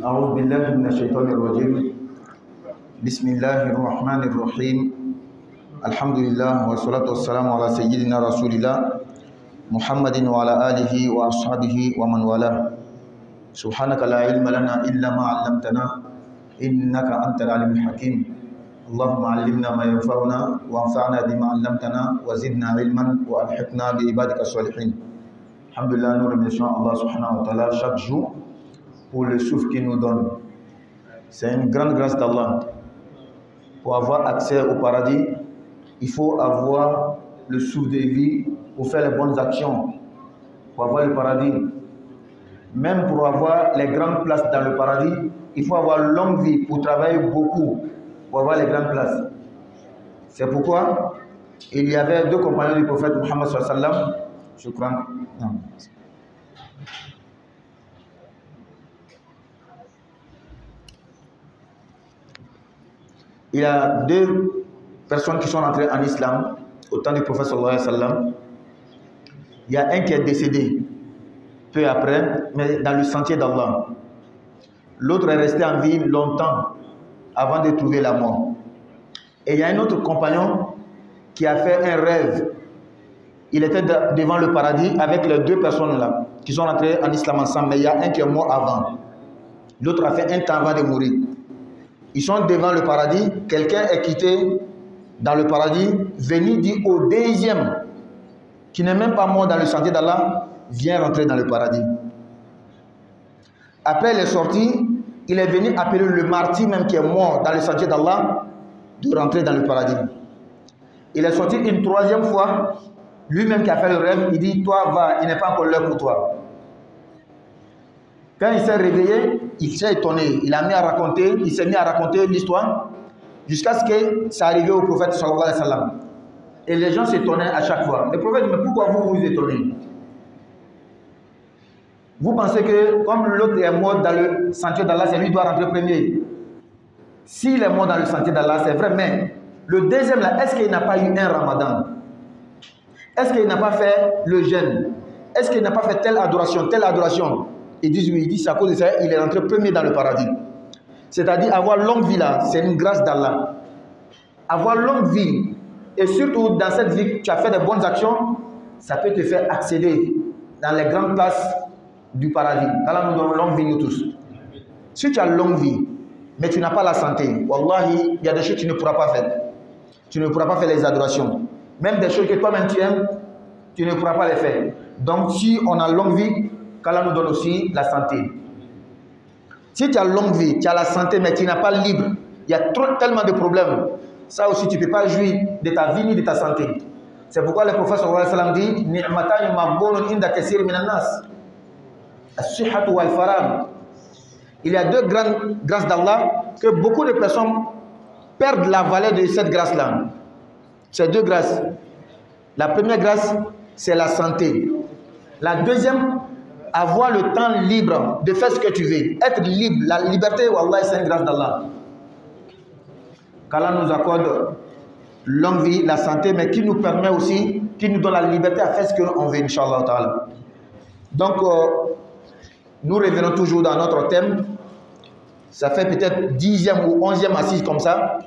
أعوذ بالله من الشيطان الرجيم بسم الله الرحمن الرحيم الحمد لله والصلاة والسلام على سيدنا رسول الله محمد وعلى آله وأصحابه ومن والاه سبحانك لا علم لنا إلا ما علمتنا إنك أنت العليم الحكيم اللهم علمنا ما ينفعنا وانفعنا بما علمتنا وزدنا علما وألحقنا بعبادك الصالحين. الحمد لله, nous remercions Allah subhanahu wa ta'ala chaque jour pour le souffle qu'il nous donne. C'est une grande grâce d'Allah. Pour avoir accès au paradis, il faut avoir le souffle de vie pour faire les bonnes actions, pour avoir le paradis. Même pour avoir les grandes places dans le paradis, il faut avoir longue vie pour travailler beaucoup, pour avoir les grandes places. C'est pourquoi il y avait deux compagnons du prophète Muhammad sallallahu alayhi wa sallam, je crois. Non. Il y a deux personnes qui sont entrées en islam au temps du prophète sallallahu alayhi wa sallam. Il y a un qui est décédé peu après, mais dans le sentier d'Allah. L'autre est resté en vie longtemps avant de trouver la mort. Et il y a un autre compagnon qui a fait un rêve. Il était devant le paradis avec les deux personnes là qui sont entrées en islam ensemble, mais il y a un qui est mort avant. L'autre a fait un temps avant de mourir. Ils sont devant le paradis, quelqu'un est quitté dans le paradis, venu dire au deuxième, qui n'est même pas mort dans le sentier d'Allah, viens rentrer dans le paradis. Après il est sorti, il est venu appeler le martyr même qui est mort dans le sentier d'Allah, de rentrer dans le paradis. Il est sorti une troisième fois, lui-même qui a fait le rêve, il dit, toi va, il n'est pas encore l'heure pour toi. Quand il s'est réveillé, il s'est étonné, il s'est mis à raconter l'histoire jusqu'à ce que ça arrive au prophète sallallahu alayhi wa sallam. Et les gens s'étonnaient à chaque fois. Le prophète dit, mais pourquoi vous vous étonnez? Vous pensez que comme l'autre est mort dans le sentier d'Allah, c'est lui qui doit rentrer premier. S'il est mort dans le sentier d'Allah, c'est vrai, mais le deuxième là, est-ce qu'il n'a pas eu un ramadan? Est-ce qu'il n'a pas fait le jeûne? Est-ce qu'il n'a pas fait telle adoration, telle adoration? Ils disent oui, ils disent à cause de ça, il est rentré premier dans le paradis. C'est-à-dire avoir longue vie là, c'est une grâce d'Allah. Avoir longue vie, et surtout dans cette vie, tu as fait des bonnes actions, ça peut te faire accéder dans les grandes places du paradis. Allah nous donne longue vie nous tous. Si tu as longue vie, mais tu n'as pas la santé, wallahi, il y a des choses que tu ne pourras pas faire. Tu ne pourras pas faire les adorations. Même des choses que toi-même tu aimes, tu ne pourras pas les faire. Donc si on a longue vie, qu'Allah nous donne aussi la santé. Si tu as longue vie, tu as la santé, mais tu n'as pas libre, il y a tellement de problèmes. Ça aussi, tu ne peux pas jouir de ta vie ni de ta santé. C'est pourquoi le prophète sallallahu alayhi wa sallam dit Ni'matani maghbunun inda kathir minan nas. As-sihhatu wal faragh. Il y a deux grandes grâces d'Allah que beaucoup de personnes perdent la valeur de cette grâce-là. Ces deux grâces. La première grâce, c'est la santé. La deuxième, avoir le temps libre de faire ce que tu veux. Être libre. La liberté, wallah, c'est une grâce d'Allah. Qu'Allah nous accorde longue vie, la santé, mais qui nous permet aussi, qui nous donne la liberté à faire ce qu'on veut, Inch'Allah ta'ala. Donc, nous revenons toujours dans notre thème. Ça fait peut-être 10e ou 11e assise comme ça.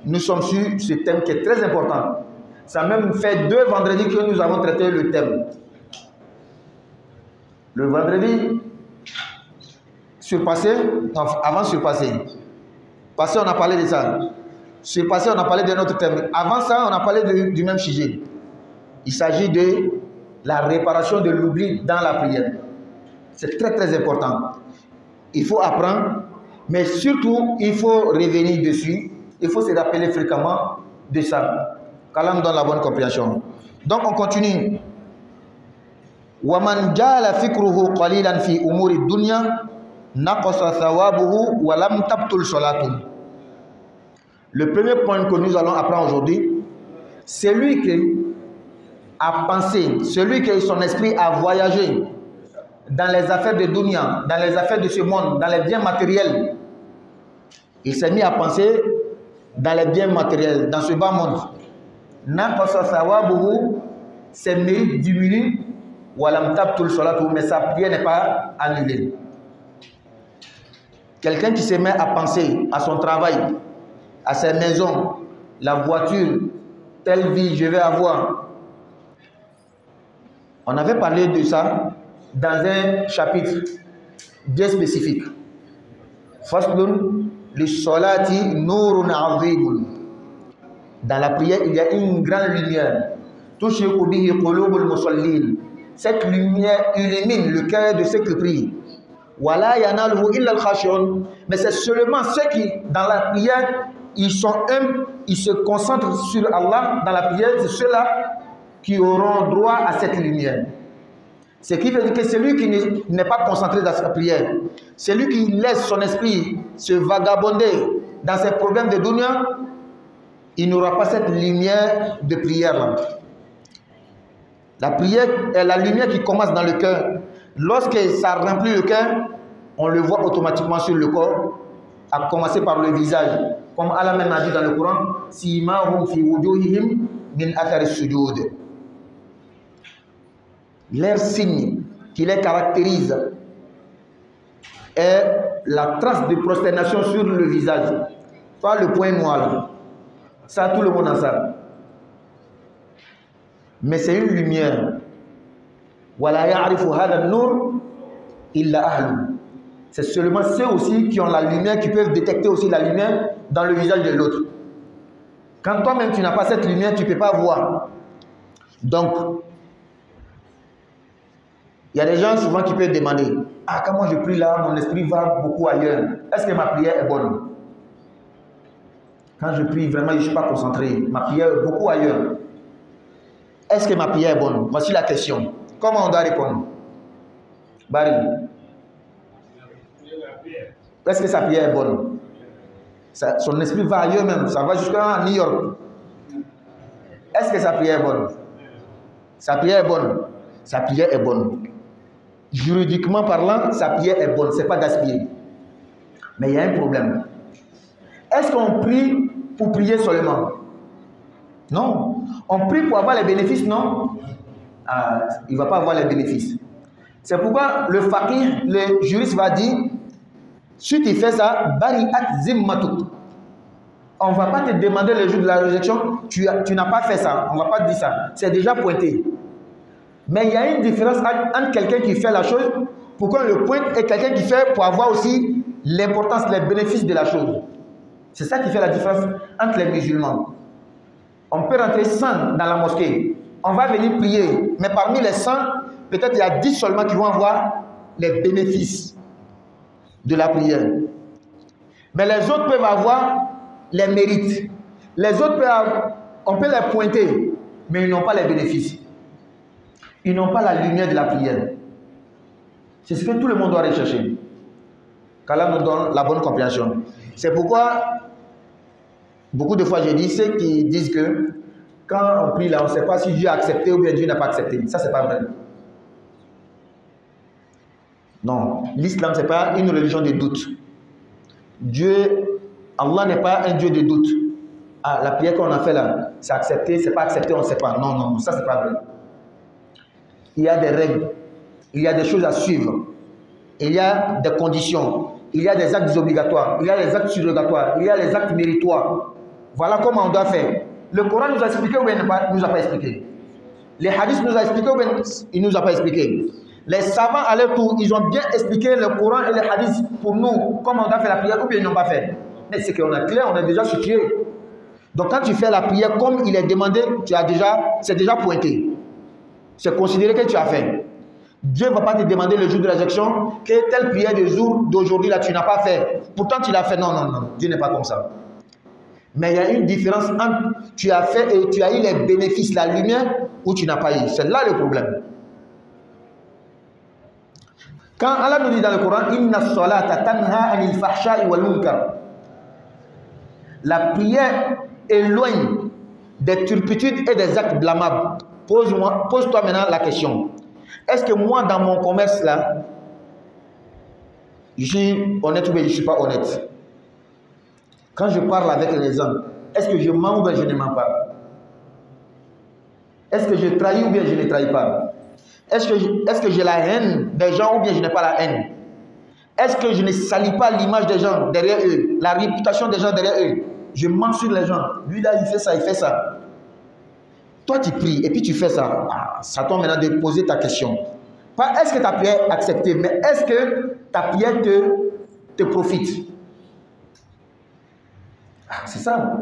Nous sommes sur ce thème qui est très important. Ça a même fait 2 vendredis que nous avons traité le thème. Le vendredi surpassé, non, avant surpassé. Passé, on a parlé de ça. Surpassé, on a parlé de notre thème. Avant ça, on a parlé du même sujet. Il s'agit de la réparation de l'oubli dans la prière. C'est très très important. Il faut apprendre, mais surtout, il faut revenir dessus. Il faut se rappeler fréquemment de ça. Qu'Allah nous donne la bonne compréhension. Donc, on continue. وَمَنْ جَعَلَ فِكْرُهُ قَلِيلًا فِي أُمُورِ الدُّنْيَا نَقَصَ ثَوَابُهُ وَلَمْ تَبْطُلْ صَلَاتُهُ. Le premier point que nous allons apprendre aujourd'hui, c'est lui qui a pensé, celui qui son esprit a voyagé dans les affaires de dunya, dans les affaires de ce monde, dans les biens matériels. Il s'est mis à penser dans les biens matériels, dans ce bas monde. Naqasa thawabuhu, ses mérites diminuent, walam tabtul salatu, mais sa prière n'est pas annulée. Quelqu'un qui se met à penser à son travail, à sa maison, la voiture, telle vie je vais avoir. On avait parlé de ça dans un chapitre bien spécifique. Faslun lis-salati nurun azimun. Dans la prière, il y a une grande lumière. Tushiqu bihi qulubul musallin. Cette lumière illumine le cœur de ceux qui prient. Wala yanaluhu illa al-khashiyun. Mais c'est seulement ceux qui, dans la prière, ils sont humbles, ils se concentrent sur Allah dans la prière, c'est ceux-là qui auront droit à cette lumière. Ce qui veut dire que celui qui n'est pas concentré dans sa prière, celui qui laisse son esprit se vagabonder dans ses problèmes de dunya, il n'aura pas cette lumière de prière-là. La prière est la lumière qui commence dans le cœur. Lorsque ça remplit le cœur, on le voit automatiquement sur le corps, à commencer par le visage. Comme Allah même a dit dans le Coran, Simahum fi wujuhihim min athari sujud. Leur signe qui les caractérise est la trace de prosternation sur le visage. Pas le point noir. Ça, tout le monde en sait. Mais c'est une lumière. Wala ya'rifu hadha an-nur illa ahlu. C'est seulement ceux aussi qui ont la lumière, qui peuvent détecter aussi la lumière dans le visage de l'autre. Quand toi-même tu n'as pas cette lumière, tu ne peux pas voir. Donc, il y a des gens souvent qui peuvent demander, ah, quand moi je prie là, mon esprit va beaucoup ailleurs. Est-ce que ma prière est bonne? Quand je prie, vraiment, je ne suis pas concentré. Ma prière est beaucoup ailleurs. Est-ce que ma prière est bonne? Voici la question. Comment on doit répondre? Barry. Est-ce que sa prière est bonne? Son esprit va ailleurs même. Ça va jusqu'à New York. Est-ce que sa prière est bonne? Sa prière est bonne. Sa prière est bonne. Juridiquement parlant, sa prière est bonne. Ce n'est pas gaspillé. Mais il y a un problème. Est-ce qu'on prie pour prier seulement? Non. On prie pour avoir les bénéfices, non? Ah, il ne va pas avoir les bénéfices. C'est pourquoi le faqih, le juriste va dire, si tu fais ça, bari'at zimmatuk. On ne va pas te demander le jour de la réjection, tu n'as pas fait ça. On ne va pas te dire ça. C'est déjà pointé. Mais il y a une différence entre quelqu'un qui fait la chose, pourquoi on le pointe, et quelqu'un qui fait pour avoir aussi l'importance, les bénéfices de la chose. C'est ça qui fait la différence entre les musulmans. On peut rentrer 100 dans la mosquée. On va venir prier. Mais parmi les 100, peut-être il y a 10 seulement qui vont avoir les bénéfices de la prière. Mais les autres peuvent avoir les mérites. Les autres on peut les pointer, mais ils n'ont pas les bénéfices. Ils n'ont pas la lumière de la prière. C'est ce que tout le monde doit rechercher. Qu'Allah nous donne la bonne compréhension. C'est pourquoi, beaucoup de fois, j'ai dit, ceux qui disent que quand on prie là, on ne sait pas si Dieu a accepté ou bien Dieu n'a pas accepté. Ça, c'est pas vrai. Non, l'islam, ce n'est pas une religion de doute. Allah n'est pas un Dieu de doute. Ah, la prière qu'on a fait là, c'est accepté, c'est pas accepté, on ne sait pas. Non, non, ça, c'est pas vrai. Il y a des règles, il y a des choses à suivre, il y a des conditions, il y a des actes obligatoires, il y a les actes surrogatoires, il y a les actes méritoires. Voilà comment on doit faire. Le Coran nous a expliqué ou bien il nous a pas expliqué? Les hadiths nous a expliqué ou bien il nous a pas expliqué? Les savants à leur tour, ils ont bien expliqué le Coran et les hadiths pour nous, comment on doit faire la prière ou bien ils n'ont pas fait. Mais c'est qu'on a clair, on est déjà situé. Donc quand tu fais la prière comme il est demandé, c'est déjà pointé. C'est considéré que tu as fait. Dieu ne va pas te demander le jour de réjection que telle prière de jour d'aujourd'hui là tu n'as pas fait. Pourtant tu l'as fait. Non, non, non. Dieu n'est pas comme ça. Mais il y a une différence entre tu as fait et tu as eu les bénéfices, la lumière, ou tu n'as pas eu. C'est là le problème. Quand Allah nous dit dans le Coran, Inna salata tanha anil fahsha'i wal munkar. La prière éloigne des turpitudes et des actes blâmables. Pose-toi maintenant la question. Est-ce que moi, dans mon commerce là, je suis honnête ou bien je ne suis pas honnête? Quand je parle avec les gens, est-ce que je mens ou bien je ne mens pas? Est-ce que je trahis ou bien je ne trahis pas? Est-ce que j'ai la haine des gens ou bien je n'ai pas la haine? Est-ce que je ne salis pas l'image des gens derrière eux, la réputation des gens derrière eux? Je mens sur les gens. Lui là, il fait ça, il fait ça. Toi, tu pries et puis tu fais ça. Ah, ça tombe maintenant de poser ta question. Pas est-ce que ta prière est acceptée, mais est-ce que ta prière te profite? Ah, c'est ça.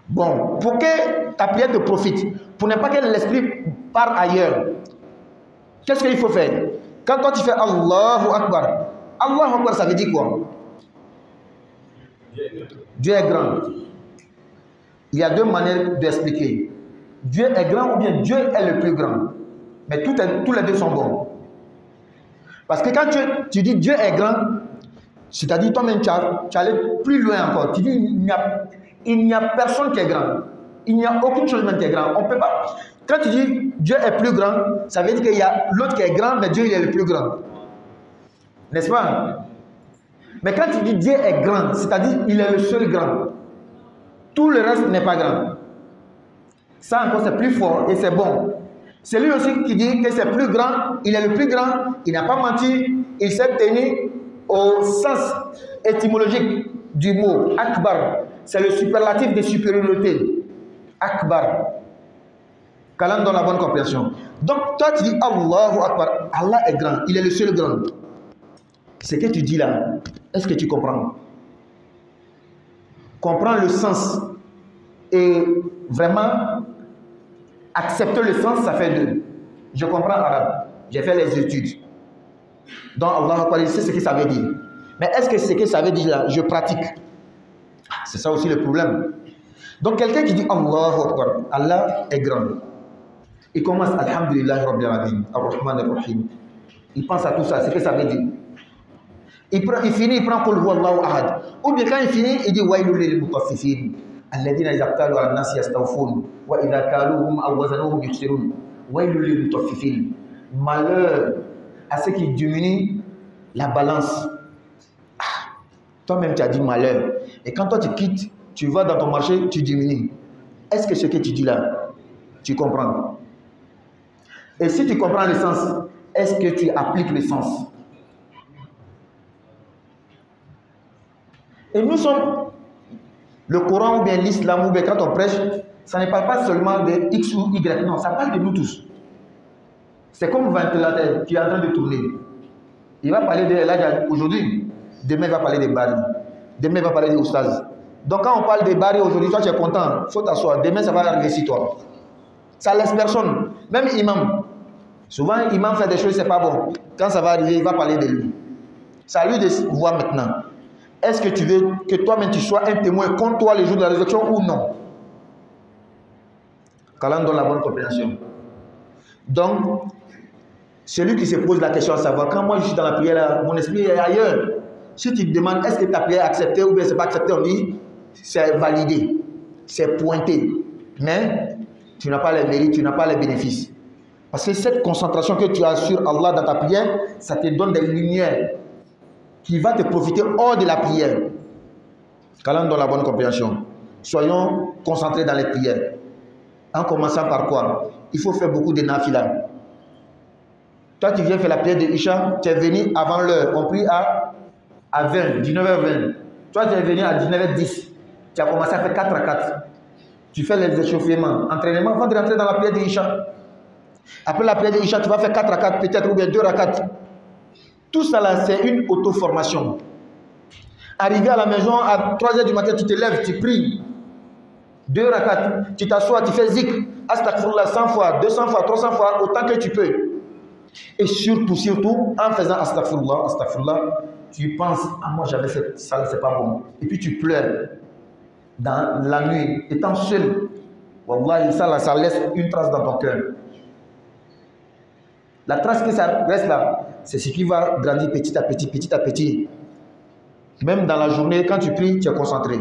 Bon, pour que ta prière te profite, pour ne pas que l'esprit parte ailleurs, qu'est-ce qu'il faut faire? Quand toi tu fais Allahu Akbar, Allahu Akbar, ça veut dire quoi? Dieu est grand. Il y a deux manières d'expliquer. Dieu est grand ou bien Dieu est le plus grand. Mais tous les deux sont bons. Parce que quand tu dis Dieu est grand, c'est-à-dire toi-même tu allais plus loin encore. Tu dis il n'y a personne qui est grand. Il n'y a aucune chose même qui est grand. On peut pas. Quand tu dis Dieu est plus grand, ça veut dire qu'il y a l'autre qui est grand, mais Dieu il est le plus grand. N'est-ce pas? Mais quand tu dis Dieu est grand, c'est-à-dire il est le seul grand. Tout le reste n'est pas grand. Ça encore c'est plus fort et c'est bon. C'est lui aussi qui dit que c'est plus grand, il est le plus grand, il n'a pas menti, il s'est tenu au sens étymologique du mot Akbar. C'est le superlatif de supériorité. Akbar. Qu'Allah donne la bonne compréhension. Donc toi tu dis Allahu Akbar, Allah est grand, il est le seul grand. Ce que tu dis là, est-ce que tu comprends? Comprends le sens et vraiment accepter le sens, ça fait deux. Je comprends l'arabe, j'ai fait les études. Donc Allah Akbar, c'est ce que ça veut dire. Mais est-ce que ce que ça veut dire là, je pratique? C'est ça aussi le problème. Donc quelqu'un qui dit Allahu Akbar, Allah est grand. Il commence Alhamdulillah Rabbil Alamin, Ar-Rahman Ar-Rahim. Il pense à tout ça, c'est ce que ça veut dire. Il finit, il prend Qul Huwallahu Ahad. Ou bien quand il finit, il dit Wailul lil mutaffifin. Alladhina idha qtalu ala an-nasi yastawfun wa idha kaluhum aw wazanuhum yukhsirun. Wailul lil mutaffifin. Malheur à ceux qui diminuent la balance. Ah, toi-même tu as dit malheur. Et quand toi tu quittes, tu vas dans ton marché, tu diminues. Est-ce que ce que tu dis là, tu comprends? Et si tu comprends le sens, est-ce que tu appliques le sens? Et nous sommes, le Coran ou bien l'islam ou bien quand on prêche, ça ne parle pas seulement de X ou Y, non, ça parle de nous tous. C'est comme un ventilateur qui est en train de tourner. Il va parler de l'âge aujourd'hui, demain il va parler des Bari, demain il va parler des Oustaz. Donc quand on parle des Bari aujourd'hui, toi tu es content, il faut t'asseoir, demain ça va arriver sur toi. Ça laisse personne, même imam. Souvent imam fait des choses, c'est pas bon. Quand ça va arriver, il va parler de lui. C'est à lui de voir maintenant. Est-ce que tu veux que toi-même tu sois un témoin contre toi les jours de la résurrection ou non? Qu'Allah donne la bonne compréhension. Donc, celui qui se pose la question à savoir, quand moi je suis dans la prière, mon esprit est ailleurs. Si tu te demandes, est-ce que ta prière est acceptée ou bien c'est pas accepté, on dit, c'est validé, c'est pointé. Mais tu n'as pas les mérites, tu n'as pas les bénéfices. Parce que cette concentration que tu as sur Allah dans ta prière, ça te donne des lumières qui va te profiter hors de la prière. Qu'Allah donne la bonne compréhension. Soyons concentrés dans les prières. En commençant par quoi? Il faut faire beaucoup de nafila. Toi, tu viens faire la prière de Isha, tu es venu avant l'heure. On prie à 20, 19h20. Toi, tu es venu à 19h10. Tu as commencé à faire 4 rakats. Tu fais les échauffements, entraînement avant de rentrer dans la prière de Isha. Après la prière de Isha, tu vas faire 4 rakats, peut-être, ou bien 2 rakats. Tout ça là, c'est une auto-formation. Arrivé à la maison, à 3h du matin, tu te lèves, tu pries. 2 rakats, tu t'assois, tu fais zikr. Astaghfirullah 100 fois, 200 fois, 300 fois, autant que tu peux. Et surtout, en faisant astaghfirullah, tu penses, ah moi j'avais fait ça, c'est pas bon. Et puis tu pleures. Dans la nuit, étant seul. Wallah, ça là, ça laisse une trace dans ton cœur. La trace que ça reste là, c'est ce qui va grandir petit à petit, petit à petit. Même dans la journée, quand tu pries, tu es concentré.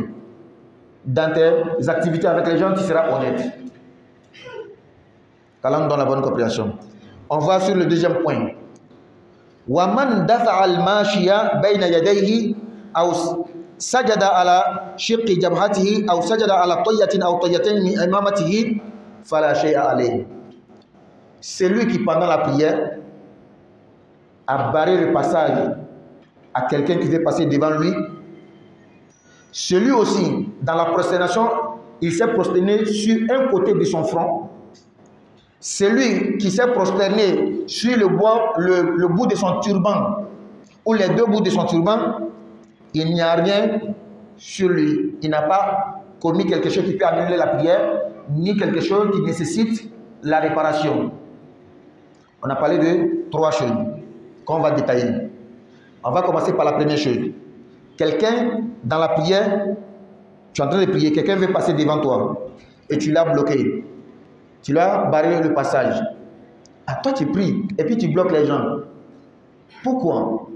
Dans tes activités avec les gens, tu seras honnête. Qu'Allah donne la bonne compréhension. On va sur le deuxième point. وَمَنْ دَفَعَ الْمَاشِيَ بَيْنَ يَدَيْهِ أَوْ سَجَدَ عَلَى شِقِّ جَبْهَتِهِ أَوْ سَجَدَ عَلى طَيَّةٍ أَوْ طَيَّتَيْنِ مِنْ إِمَامَتِهِ فَلَا شَيْءَ عَلَيْهِ. celui qui pendant la prière a barré le passage à quelqu'un qui veut passer devant lui. Celui aussi, dans la prosternation, il s'est prosterné sur un côté de son front. Celui qui s'est prosterné sur le bout de son turban, ou les deux bouts de son turban, il n'y a rien sur lui. Il n'a pas commis quelque chose qui peut annuler la prière, ni quelque chose qui nécessite la réparation. On a parlé de 3 choses qu'on va détailler. On va commencer par la première chose. Quelqu'un, dans la prière, tu es en train de prier, quelqu'un veut passer devant toi et tu l'as bloqué. Tu l'as barré le passage. Ah, toi, tu pries et puis tu bloques les gens. Pourquoi?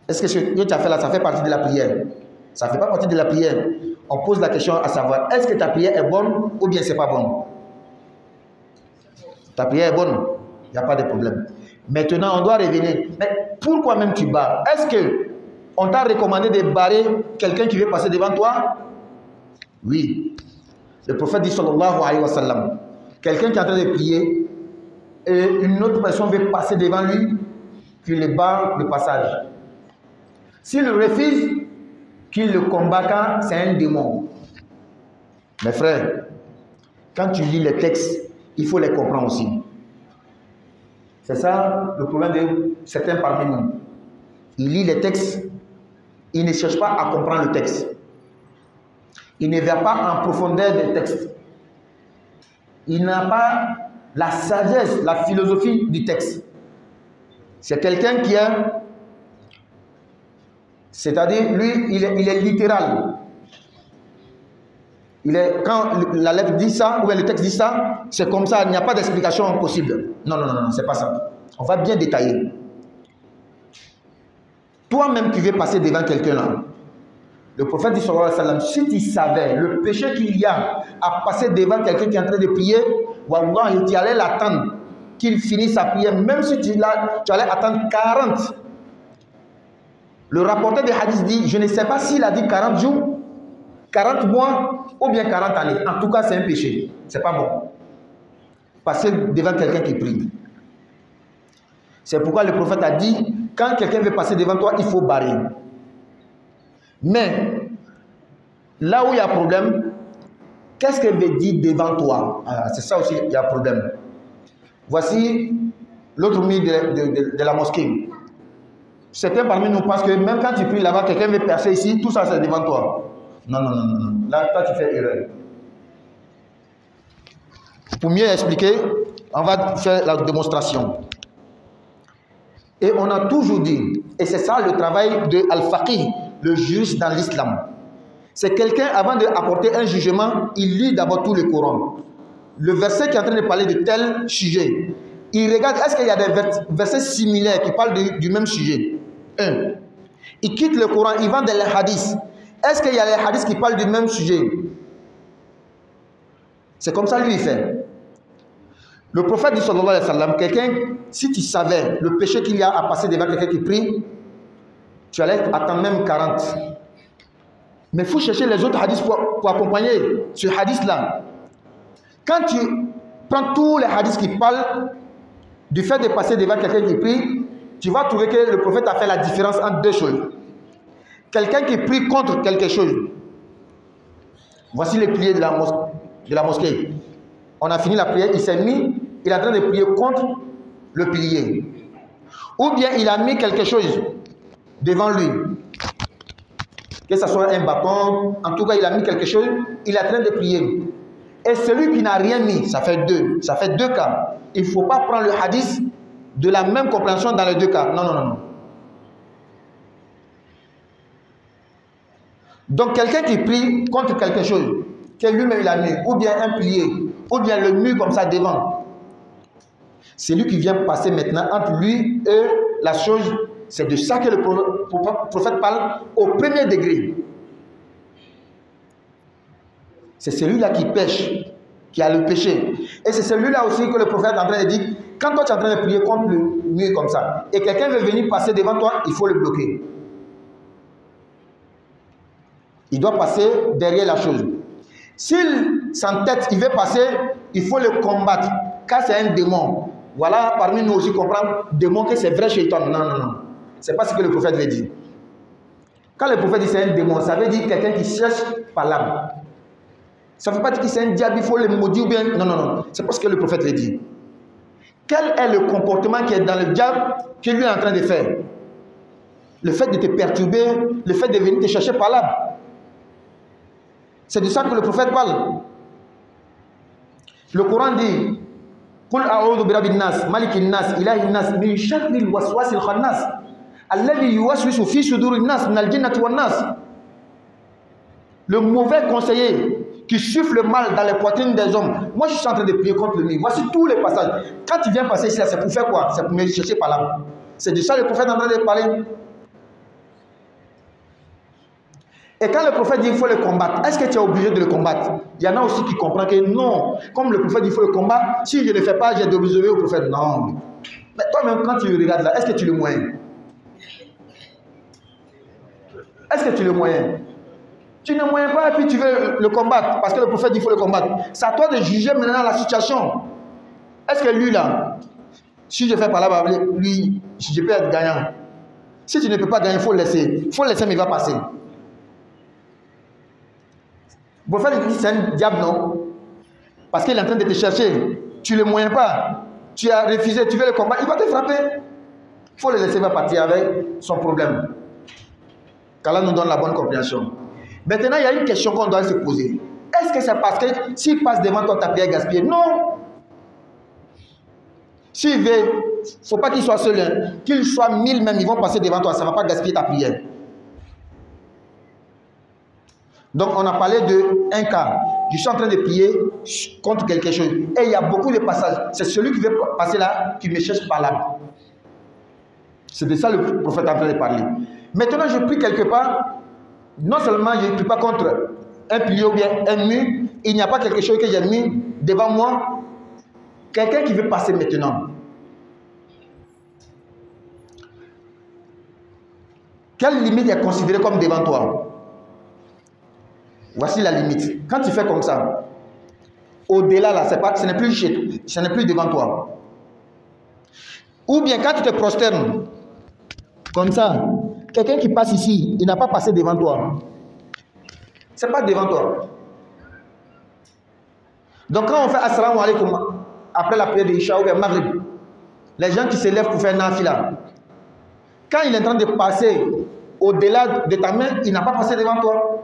Est-ce que ce que tu as fait là, ça fait partie de la prière? Ça ne fait pas partie de la prière. On pose la question à savoir, est-ce que ta prière est bonne ou bien c'est pas bon? Ta prière est bonne, il n'y a pas de problème. Maintenant, on doit revenir. Mais pourquoi même tu barres? Est-ce qu'on t'a recommandé de barrer quelqu'un qui veut passer devant toi? Oui. Le prophète dit sallallahu alayhi wa sallam, quelqu'un qui est en train de prier et une autre personne veut passer devant lui, qu'il le barre le passage. S'il refuse, qu'il le combat car c'est un démon. Mes frères, quand tu lis les textes, il faut les comprendre aussi. C'est ça le problème de certains parmi nous. Ils lisent les textes, ils ne cherchent pas à comprendre le texte. Il ne va pas en profondeur des textes. Il n'a pas la sagesse, la philosophie du texte. C'est quelqu'un qui est, c'est-à-dire, lui, il est littéral. Quand la lettre dit ça, ou le texte dit ça, c'est comme ça, il n'y a pas d'explication possible. Non, non, non, non, c'est pas ça. On va bien détailler. Toi-même qui veux passer devant quelqu'un là, le prophète dit sallallahu alayhi wa sallam, si tu savais le péché qu'il y a à passer devant quelqu'un qui est en train de prier, wallah, tu allais l'attendre qu'il finisse sa prière, même si tu allais attendre 40. Le rapporteur des hadiths dit, je ne sais pas s'il a dit 40 jours, 40 mois ou bien 40 années. En tout cas, c'est un péché. C'est pas bon. Passer devant quelqu'un qui prie. C'est pourquoi le prophète a dit, quand quelqu'un veut passer devant toi, il faut barrer. Mais, là où il y a problème, qu'est-ce qu'elle veut dire devant toi? Ah, c'est ça aussi, il y a problème. Voici l'autre mur de la mosquée. Certains parmi nous pensent que même quand tu pries là-bas, quelqu'un veut percer ici, tout ça c'est devant toi. Non, non, non, non, non. Là, toi tu fais erreur. Pour mieux expliquer, on va faire la démonstration. Et on a toujours dit, et c'est ça le travail de Al-Faqih, le juriste dans l'islam. C'est quelqu'un, avant d'apporter un jugement, il lit d'abord tout le Coran. Le verset qui est en train de parler de tel sujet, il regarde, est-ce qu'il y a des versets similaires qui parlent du même sujet? Un. Il quitte le Coran, il va dans les hadiths. Est-ce qu'il y a les hadiths qui parlent du même sujet? C'est comme ça lui il fait. Le prophète dit sallallahu alayhi wa sallam, quelqu'un, si tu savais le péché qu'il y a à passer devant quelqu'un qui prie, tu allais attendre même 40. Mais il faut chercher les autres hadiths pour accompagner ce hadith-là. Quand tu prends tous les hadiths qui parlent du fait de passer devant quelqu'un qui prie, tu vas trouver que le prophète a fait la différence entre deux choses. Quelqu'un qui prie contre quelque chose. Voici les piliers de la mosquée. On a fini la prière, il s'est mis, il est en train de prier contre le pilier. Ou bien il a mis quelque chose devant lui. Que ce soit un bâton, en tout cas il a mis quelque chose, il est en train de prier. Et celui qui n'a rien mis, ça fait deux cas. Il ne faut pas prendre le hadith de la même compréhension dans les deux cas. Non, non, non, non. Donc quelqu'un qui prie contre quelque chose, que lui-même il a mis, ou bien un pilier, ou bien le mur comme ça devant, c'est lui qui vient passer maintenant entre lui et la chose. C'est de ça que le prophète parle au premier degré. C'est celui-là qui pêche, qui a le péché. Et c'est celui-là aussi que le prophète est en train de dire, quand toi tu es en train de prier contre le mur comme ça, et quelqu'un veut venir passer devant toi, il faut le bloquer. Il doit passer derrière la chose. S'il s'entête, il veut passer, il faut le combattre. Car c'est un démon. Voilà, parmi nous aussi comprendre, démon que c'est vrai shaitan. Non, non, non. Ce n'est pas ce que le prophète veut dire. Quand le prophète dit c'est un démon, ça veut dire quelqu'un qui cherche par l'âme. Ça ne veut pas dire que c'est un diable, il faut le maudire ou bien. Non, non, non. C'est pas ce que le prophète veut dire. Quel est le comportement qui est dans le diable que lui est en train de faire? Le fait de te perturber, le fait de venir te chercher par l'âme. C'est de ça que le prophète parle. Le Coran dit Qul a'udhu bi rabbin nas, malikin nas, ilahin nas, min sharril waswasil khannas, alladhi yuwaswisu fi sudurin nas, min al-jinnati wan nas. Le mauvais conseiller qui souffle le mal dans les poitrines des hommes. Moi, je suis en train de prier contre lui. Voici tous les passages. Quand tu viens passer ici, c'est pour faire quoi? C'est pour me chercher par l'âme. C'est de ça le prophète est en train de parler. Et quand le prophète dit qu'il faut le combattre, est-ce que tu es obligé de le combattre? Il y en a aussi qui comprennent que non. Comme le prophète dit qu'il faut le combattre, si je ne le fais pas, j'ai désobéi au prophète. Non. Mais toi-même, quand tu le regardes là, est-ce que tu le moyen? Est-ce que tu le moyen? Tu ne moyens pas et puis tu veux le combattre parce que le prophète dit qu'il faut le combattre. C'est à toi de juger maintenant la situation. Est-ce que lui là, si je fais par là, lui, je peux être gagnant. Si tu ne peux pas gagner, il faut le laisser. Il faut le laisser, mais il va passer. Le prophète dit c'est un diable, non? Parce qu'il est en train de te chercher. Tu ne le moyens pas. Tu as refusé, tu veux le combattre, il va te frapper. Il faut le laisser, il va partir avec son problème. Qu'Allah nous donne la bonne compréhension. Maintenant, il y a une question qu'on doit se poser. Est-ce que c'est parce que s'il passe devant toi, ta prière est gaspillée? Non. S'il veut, il ne faut pas qu'il soit seul. Hein. Qu'il soit 1000 même, ils vont passer devant toi. Ça ne va pas gaspiller ta prière. Donc, on a parlé d'un cas. Je suis en train de prier contre quelque chose. Et il y a beaucoup de passages. C'est celui qui veut passer là, qui me cherche par là. C'est de ça le prophète est en train de parler. Maintenant, je prie quelque part. Non seulement je ne prie pas contre un pilier ou bien un mur, il n'y a pas quelque chose que j'ai mis devant moi. Quelqu'un qui veut passer maintenant. Quelle limite est considérée comme devant toi? Voici la limite. Quand tu fais comme ça, au-delà là, ce n'est plus devant toi. Ou bien quand tu te prosternes, comme ça, quelqu'un qui passe ici, il n'a pas passé devant toi. Ce n'est pas devant toi. Donc quand on fait Assalamu alaikum, après la prière de Isha ou bien Maghrib, les gens qui se lèvent pour faire Nafila, quand il est en train de passer au-delà de ta main, il n'a pas passé devant toi.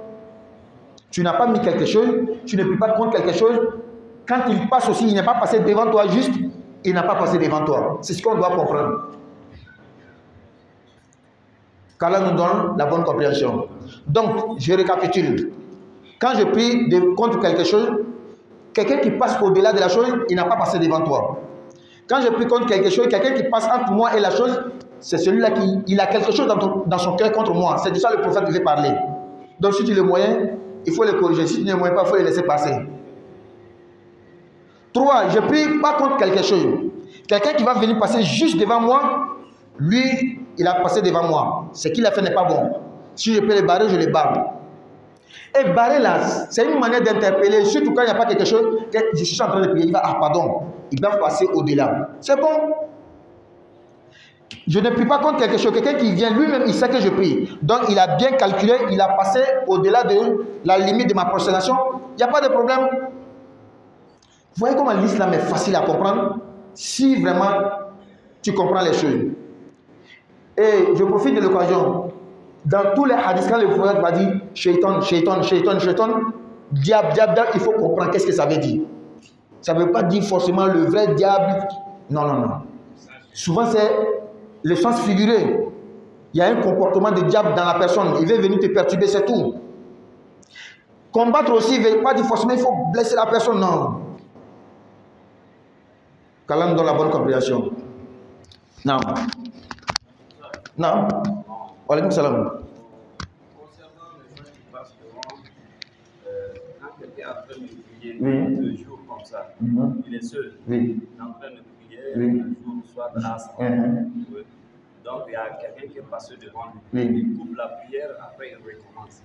Tu n'as pas mis quelque chose, tu ne peux pas contre quelque chose. Quand il passe aussi, il n'est pas passé devant toi, juste, il n'a pas passé devant toi. C'est ce qu'on doit comprendre. Qu'Allah nous donne la bonne compréhension. Donc, je récapitule. Quand je prie contre quelque chose, quelqu'un qui passe au-delà de la chose, il n'a pas passé devant toi. Quand je prie contre quelque chose, quelqu'un qui passe entre moi et la chose, c'est celui-là qui a quelque chose dans son cœur contre moi. C'est de ça que le prophète devait parler. Donc, si tu es le moyen, il faut le corriger. Si tu n'es moyen pas, il faut le laisser passer. 3. Je prie pas contre quelque chose. Quelqu'un qui va venir passer juste devant moi, lui, il a passé devant moi. Ce qu'il a fait n'est pas bon. Si je peux le barrer, je le barre. Et barrer là, c'est une manière d'interpeller, surtout quand il n'y a pas quelque chose, que je suis en train de prier, il va, ah pardon, ils doivent passer au-delà. C'est bon. Je ne prie pas contre quelque chose. Quelqu'un qui vient, lui-même, il sait que je prie. Donc, il a bien calculé, il a passé au-delà de la limite de ma prosternation. Il n'y a pas de problème. Vous voyez comment l'islam est facile à comprendre si vraiment tu comprends les choses. Et je profite de l'occasion. Dans tous les hadiths, quand le prophète m'a dit shaitan, shaitan, shaitan, shaitan, diable, diable, diable, il faut comprendre qu'est-ce que ça veut dire. Ça ne veut pas dire forcément le vrai diable. Non, non, non. Souvent, c'est le sens figuré. Il y a un comportement de diable dans la personne. Il veut venir te perturber, c'est tout. Combattre aussi, il ne veut pas dire forcément il faut blesser la personne, non. Qu'Allah nous donne la bonne compréhension. Non. Non. Wa alaykum salam. Concernant les gens qui passent devant, quand quelqu'un est en train de prier, deux jours comme ça, il est seul, il est en train de prier, le jour, soit grâce. Donc il y a quelqu'un qui est passé devant lui, il coupe la prière, après il recommence.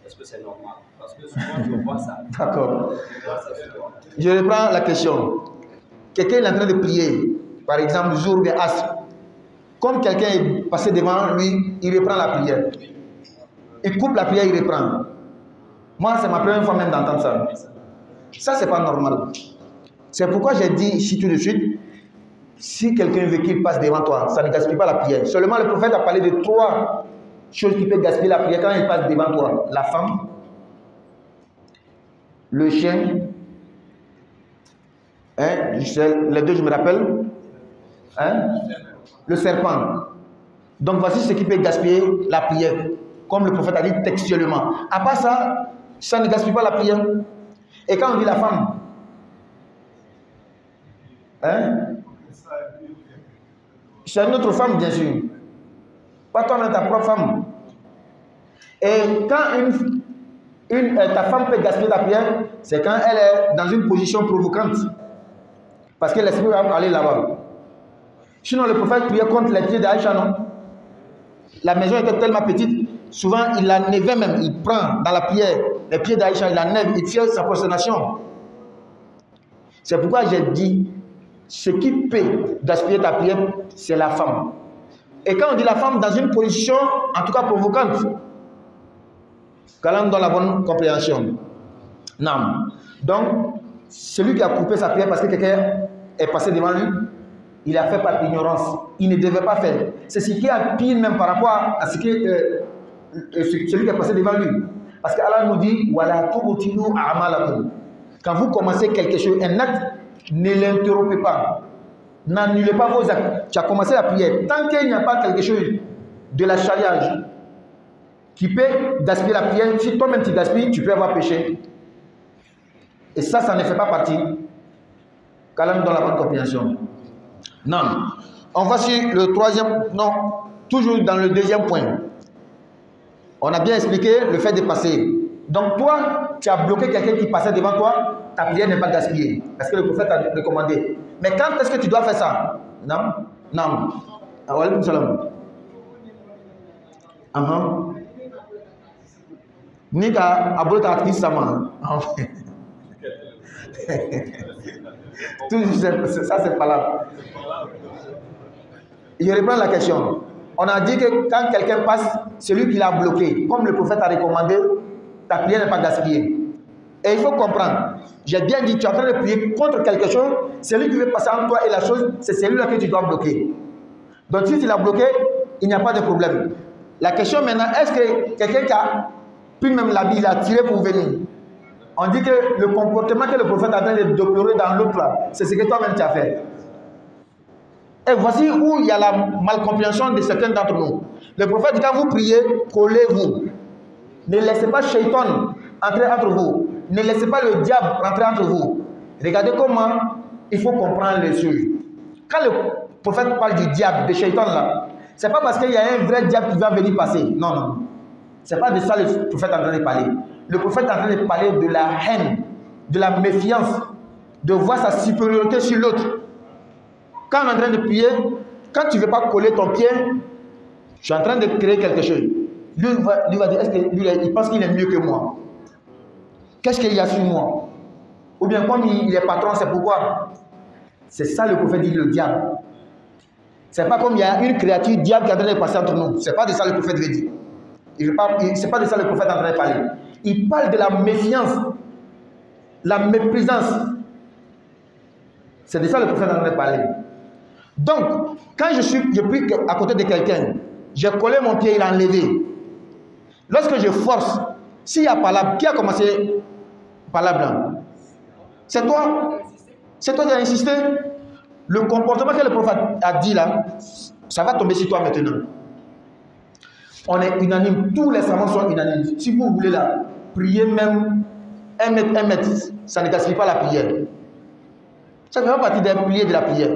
est-ce que c'est normal? Parce que souvent je vois ça. D'accord. Je reprends la question. Quelqu'un est en train de prier, par exemple, jour de Asr. Comme quelqu'un est passé devant lui, il reprend la prière. Il coupe la prière, il reprend. Moi, c'est ma première fois même d'entendre ça. Ça, c'est pas normal. C'est pourquoi j'ai dit ici tout de suite, si quelqu'un veut qu'il passe devant toi, ça ne gaspille pas la prière. Seulement, le prophète a parlé de 3 choses qui peuvent gaspiller la prière quand il passe devant toi. La femme, le chien, les 2 je me rappelle, le serpent. Donc voici ce qui peut gaspiller la prière, comme le prophète a dit textuellement. À part ça, ça ne gaspille pas la prière. Et quand on dit la femme, c'est une autre femme, bien sûr. Pas toi-même, ta propre femme. Et quand ta femme peut gaspiller ta prière, c'est quand elle est dans une position provocante. Parce que l'esprit va aller là-bas. Sinon, le prophète priait contre les pieds d'Aïcha, non? La maison était tellement petite, souvent il la nevait même, il prend dans la prière les pieds d'Aïcha, il la nève, il fait sa prosternation. C'est pourquoi j'ai dit, ce qui peut gaspiller ta prière, c'est la femme. Et quand on dit la femme dans une position, en tout cas provocante, qu'elle donne la bonne compréhension. Non. Donc, celui qui a coupé sa prière parce que quelqu'un est passé devant lui, il a fait par ignorance. Il ne devait pas faire. C'est ce qui a pire même par rapport à ce que celui qui est passé devant lui. Parce qu'Allah nous dit, quand vous commencez quelque chose, un acte, ne l'interrompez pas. N'annulez pas vos actes. Tu as commencé la prière. Tant qu'il n'y a pas quelque chose de la chariage qui peut gaspiller la prière, si toi-même tu gaspilles, tu peux avoir péché. Et ça ne fait pas partie. Qu'Allah nous donne la bonne compréhension. Non. On va sur le 3e, non, toujours dans le 2e point. On a bien expliqué le fait de passer. Donc toi, tu as bloqué quelqu'un qui passait devant toi, ta prière n'est pas gaspillée. Parce que le prophète a recommandé. Mais quand est-ce que tu dois faire ça? Non. Non. Alaykoum salam. Ni ka abolota atki sama. Ça c'est pas là. Je reprends la question. On a dit que quand quelqu'un passe, celui qui l'a bloqué, comme le prophète a recommandé, ta prière n'est pas gaspillée. Et il faut comprendre. J'ai bien dit, tu es en train de prier contre quelque chose, celui qui veut passer entre toi et la chose, c'est celui-là que tu dois bloquer. Donc si tu l'as bloqué, il n'y a pas de problème. La question maintenant, est-ce que quelqu'un qui a pris même l'habit, il a tiré pour venir? On dit que le comportement que le prophète a en train de déplorer dans l'autre là, c'est ce que toi-même tu as fait. Et voici où il y a la malcompréhension de certains d'entre nous. Le prophète dit, quand vous priez, collez-vous. Ne laissez pas Shaitan entrer entre vous. Ne laissez pas le diable rentrer entre vous. Regardez comment il faut comprendre les choses. Quand le prophète parle du diable, de Shaitan là, c'est pas parce qu'il y a un vrai diable qui va venir passer. Non, non. C'est pas de ça le prophète est en train de parler. Le prophète est en train de parler de la haine, de la méfiance, de voir sa supériorité sur l'autre. Quand on est en train de prier, quand tu ne veux pas coller ton pied, je suis en train de créer quelque chose. Lui va dire, est-ce que lui, il pense qu'il est mieux que moi? Qu'est-ce qu'il y a sur moi? Ou bien comme il est patron, c'est pourquoi? C'est ça le prophète dit, le diable. C'est pas comme il y a une créature diable qui est en train de passer entre nous. C'est pas de ça le prophète veut dire. C'est pas de ça le prophète est en train de parler. Il parle de la méfiance, la méprisance. C'est de ça le prophète est en train de parler. Donc, quand je prie à côté de quelqu'un, j'ai collé mon pied, il a enlevé. Lorsque je force, s'il y a palabre, qui a commencé palabre là? C'est toi. C'est toi qui as insisté. Le comportement que le prophète a dit là, ça va tomber sur toi maintenant. On est unanime, tous les savants sont unanimes. Si vous voulez là, prier même 1 mètre, ça ne gaspille pas la prière. Ça fait partie des piliers de la prière.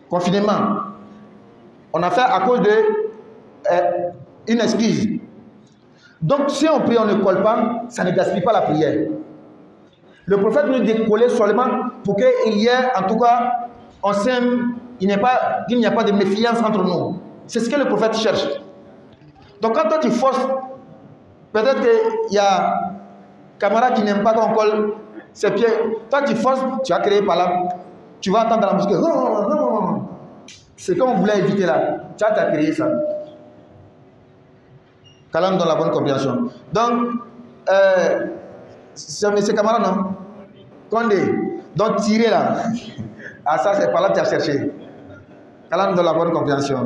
Confinement. On a fait à cause de une excuse. Donc si on prie, on ne colle pas, ça ne gaspille pas la prière. Le prophète nous dit de coller seulement pour qu'il y ait, en tout cas, on s'aime, il n'y a pas de méfiance entre nous. C'est ce que le prophète cherche. Donc quand toi tu forces Peut-être qu'il y a un camarade qui n'aime pas qu'on colle ses pieds. Toi, tu forces, tu as créé par là. Tu vas entendre dans la mosquée. C'est comme on voulait éviter là. Tu as créé ça. Calme dans la bonne compréhension. Donc, c'est mes camarades, non? Condé. Donc, tirer là. Ah, ça, c'est par là que tu as cherché. Calme dans la bonne compréhension.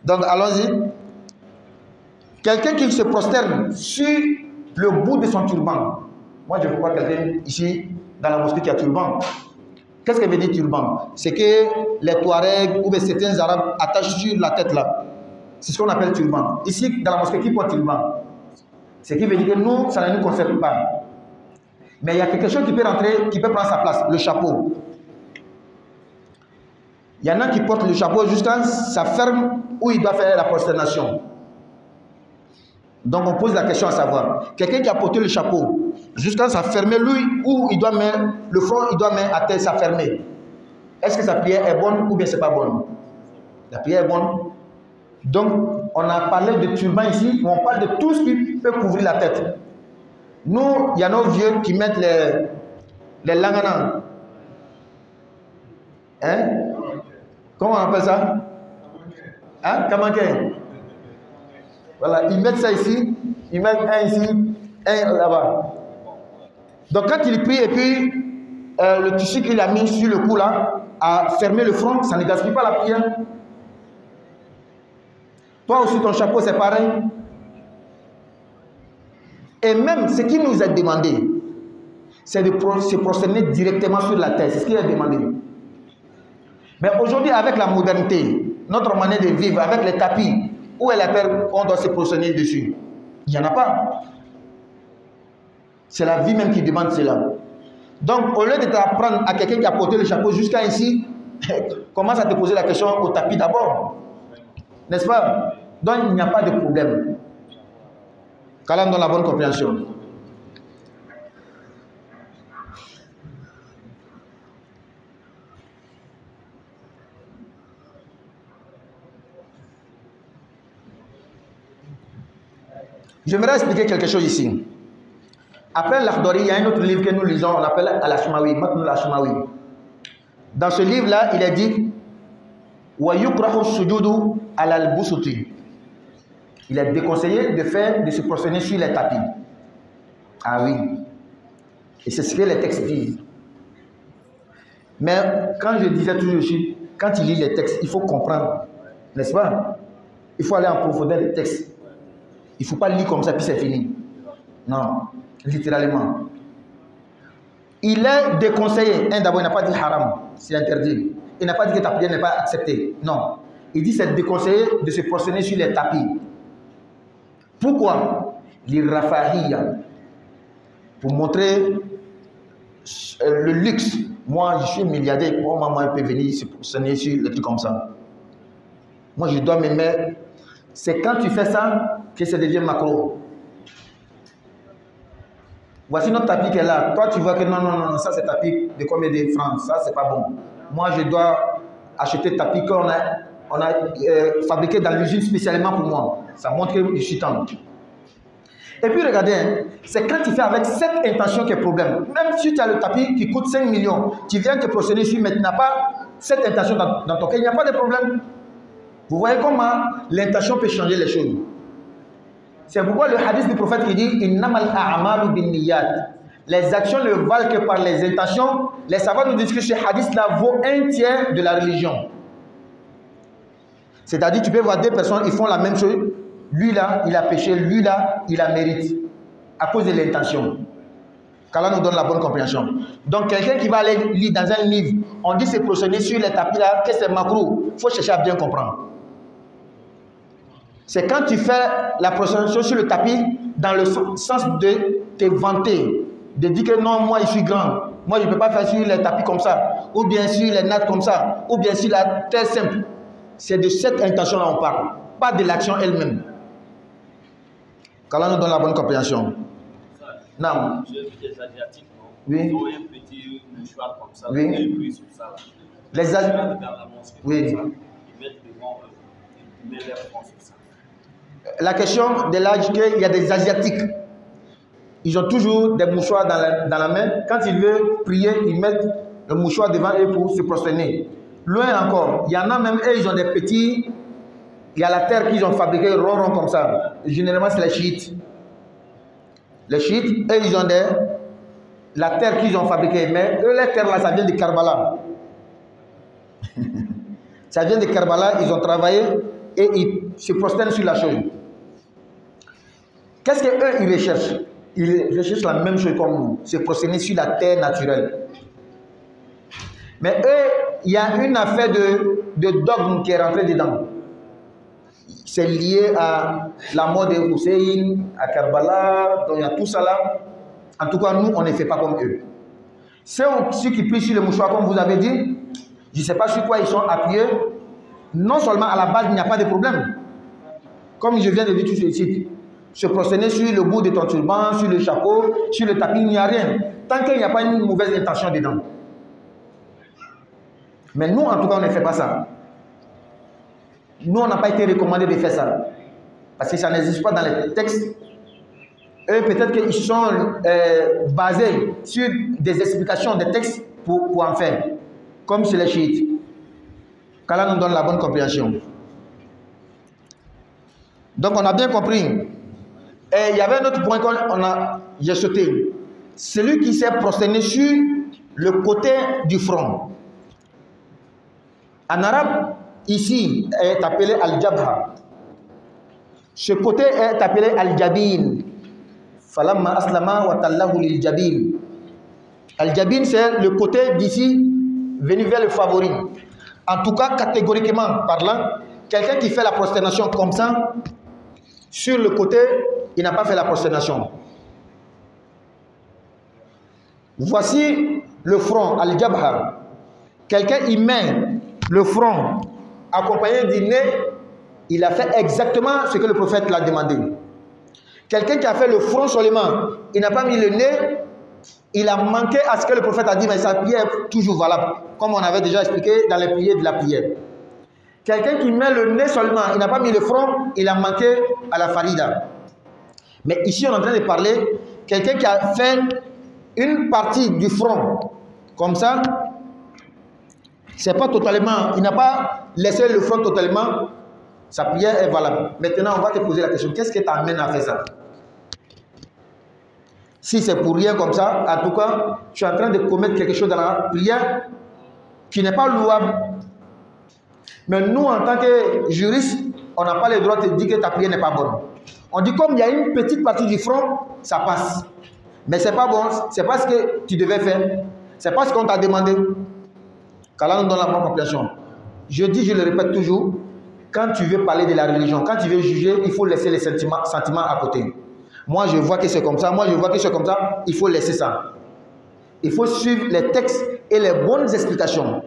Donc, allons-y. Quelqu'un qui se prosterne sur le bout de son turban. Moi, je ne vois pas quelqu'un ici dans la mosquée qui a turban. Qu'est-ce que veut dire turban? C'est que les Touaregs ou certains Arabes attachent sur la tête là. C'est ce qu'on appelle turban. Ici, dans la mosquée, qui porte turban? Ce qui veut dire que nous, ça ne nous concerne pas. Mais il y a quelque chose qui peut rentrer, qui peut prendre sa place, le chapeau. Il y en a qui portent le chapeau jusqu'à sa ferme où il doit faire la prosternation. Donc on pose la question à savoir, quelqu'un qui a porté le chapeau jusqu'à s'affermer, lui, où il doit mettre le front, il doit mettre à terre s'affermer. Est-ce que sa prière est bonne ou bien c'est pas bonne? La prière est bonne. Donc on a parlé de turban ici, où on parle de tout ce qui peut couvrir la tête. Nous, il y a nos vieux qui mettent les langanas. Hein? Comment on appelle ça? Hein? Kamanké. Voilà, ils mettent ça ici, ils mettent un ici, un là-bas. Donc quand il prie et puis le tissu qu'il a mis sur le cou là, a fermé le front, ça ne gaspille pas la prière. Toi aussi ton chapeau c'est pareil. Et même ce qui nous est demandé, c'est de se prosterner directement sur la terre, c'est ce qui est demandé. Mais aujourd'hui avec la modernité, notre manière de vivre, avec les tapis, où est la terre on doit se prosterner dessus? Il n'y en a pas. C'est la vie même qui demande cela. Donc, au lieu de t'apprendre à quelqu'un qui a porté le chapeau jusqu'à ici, commence à te poser la question au tapis d'abord. N'est-ce pas? Donc, il n'y a pas de problème. Calme dans la bonne compréhension. J'aimerais expliquer quelque chose ici. Après l'Akhdari, il y a un autre livre que nous lisons, on appelle Al-Ashmawi, Matn al-Ashmawi. Dans ce livre-là, il est dit wa yukrahu sujudu al-busuti. Il est déconseillé de se prosterner sur les tapis. Ah oui. Et c'est ce que les textes disent. Mais quand je disais toujours ici, quand il lit les textes, il faut comprendre. N'est-ce pas? Il faut aller en profondeur des textes. Il ne faut pas lire comme ça, puis c'est fini. Non, littéralement. Il est déconseillé. D'abord, il n'a pas dit haram, c'est interdit. Il n'a pas dit que ta prière n'est pas acceptée. Non. Il dit que c'est déconseillé de se prosterner sur les tapis. Pourquoi? L'irrafahiyya. Pour montrer le luxe. Moi, je suis milliardaire. Moi, maman peut venir se prosterner sur les trucs comme ça. Moi, je dois me mettre. C'est quand tu fais ça que ça devient macro. Voici notre tapis qui est là. Toi, tu vois que non, ça c'est tapis de combien de francs? Ça, c'est pas bon. Moi, je dois acheter tapis qu'on a fabriqué dans l'usine spécialement pour moi. Ça montre que je suis tendre. Et puis, regardez, hein, c'est quand tu fais avec cette intention qu'il y a problème. Même si tu as le tapis qui coûte 5 millions, tu viens te procéder sur, mais tu n'as pas cette intention dans ton cœur, il n'y a pas de problème. Vous voyez comment l'intention peut changer les choses. C'est pourquoi le hadith du prophète qui dit Innamal a'malu binniyat. Les actions ne valent que par les intentions. Les savants nous disent que ce hadith-là vaut 1/3 de la religion. C'est-à-dire, tu peux voir deux personnes, ils font la même chose. Lui là, il a péché, lui là, il a mérite. À cause de l'intention. Qu'Allah nous donne la bonne compréhension. Donc, quelqu'un qui va aller lire dans un livre, on dit c'est procéder sur les tapis là, que c'est macro. Il faut chercher à bien comprendre. C'est quand tu fais la prosternation sur le tapis dans le sens de te vanter, de dire que non, moi je suis grand, moi je ne peux pas faire sur les tapis comme ça, ou bien sur les nattes comme ça, ou bien sur la terre simple. C'est de cette intention-là qu'on parle, pas de l'action elle-même. Qu'Allah nous donne la bonne compréhension. Non. J'ai vu des Asiatiques, oui. Ils ont un petit mouchoir comme ça, oui. Ils prient sur ça. Les Asiatiques, dans la mosquée, oui. comme ça, ils mettent devant eux, ils mettent leur front sur ça. la question de l'âge qu'il y a des Asiatiques. Ils ont toujours des mouchoirs dans la main. Quand ils veulent prier, ils mettent le mouchoir devant eux pour se prosterner. Loin encore, il y en a même, eux, ils ont des petits... Il y a la terre qu'ils ont fabriquée rond comme ça. Généralement, c'est les chiites. Les chiites, eux, ils ont la terre qu'ils ont fabriquée. Mais eux, les terres là, ça vient de Karbala. Ça vient de Karbala, ils ont travaillé et ils se prosternent sur la chose. Qu'est-ce qu'eux, ils recherchent? Ils recherchent la même chose comme nous, se prosterner sur la terre naturelle. Mais eux, il y a une affaire de dogme qui est rentrée dedans. C'est lié à la mort de Hussein, à Karbala, donc il y a tout ça là. En tout cas, nous, on ne fait pas comme eux. Ceux qui prient sur le mouchoir, comme vous avez dit, je ne sais pas sur quoi ils sont appuyés. Non seulement à la base, il n'y a pas de problème. Comme je viens de dire tout sur le site. Se prosterner sur le bout de ton turban, sur le chapeau, sur le tapis, il n'y a rien. Tant qu'il n'y a pas une mauvaise intention dedans. Mais nous, en tout cas, on ne fait pas ça. Nous, on n'a pas été recommandé de faire ça. Parce que ça n'existe pas dans les textes. Eux, peut-être qu'ils sont basés sur des explications des textes pour en faire. Comme chez les chiites. Qu'Allah nous donne la bonne compréhension. Donc, on a bien compris. Et il y avait un autre point j'ai sauté. Celui qui s'est prosterné sur le côté du front. En arabe, ici, est appelé al-jabha. Ce côté est appelé al-jabin. Falamma aslama wa tallahu lil-jabin. Al-jabin, c'est le côté d'ici, venu vers le favori. En tout cas, catégoriquement parlant, quelqu'un qui fait la prosternation comme ça, sur le côté, il n'a pas fait la prosternation. Voici le front, al-jabha. Quelqu'un y met le front accompagné du nez, il a fait exactement ce que le prophète l'a demandé. Quelqu'un qui a fait le front seulement, il n'a pas mis le nez, il a manqué à ce que le prophète a dit, mais sa prière est toujours valable, comme on avait déjà expliqué dans les prières de la prière. Quelqu'un qui met le nez seulement, il n'a pas mis le front, il a manqué à la farida. Mais ici, on est en train de parler, quelqu'un qui a fait une partie du front, comme ça, c'est pas totalement, il n'a pas laissé le front totalement, sa prière est valable. Maintenant, on va te poser la question, qu'est-ce qui t'amène à faire ça? Si c'est pour rien comme ça, en tout cas, tu es en train de commettre quelque chose dans la prière qui n'est pas louable. Mais nous, en tant que juristes, on n'a pas le droit de te dire que ta prière n'est pas bonne. On dit comme il y a une petite partie du front, ça passe. Mais c'est pas bon, c'est pas ce que tu devais faire. C'est pas ce qu'on t'a demandé. Qu'Allah nous donne la bonne compréhension. Je dis, je le répète toujours, quand tu veux parler de la religion, quand tu veux juger, il faut laisser les sentiments à côté. Moi, je vois que c'est comme ça, moi, je vois que c'est comme ça, il faut laisser ça. Il faut suivre les textes et les bonnes explications.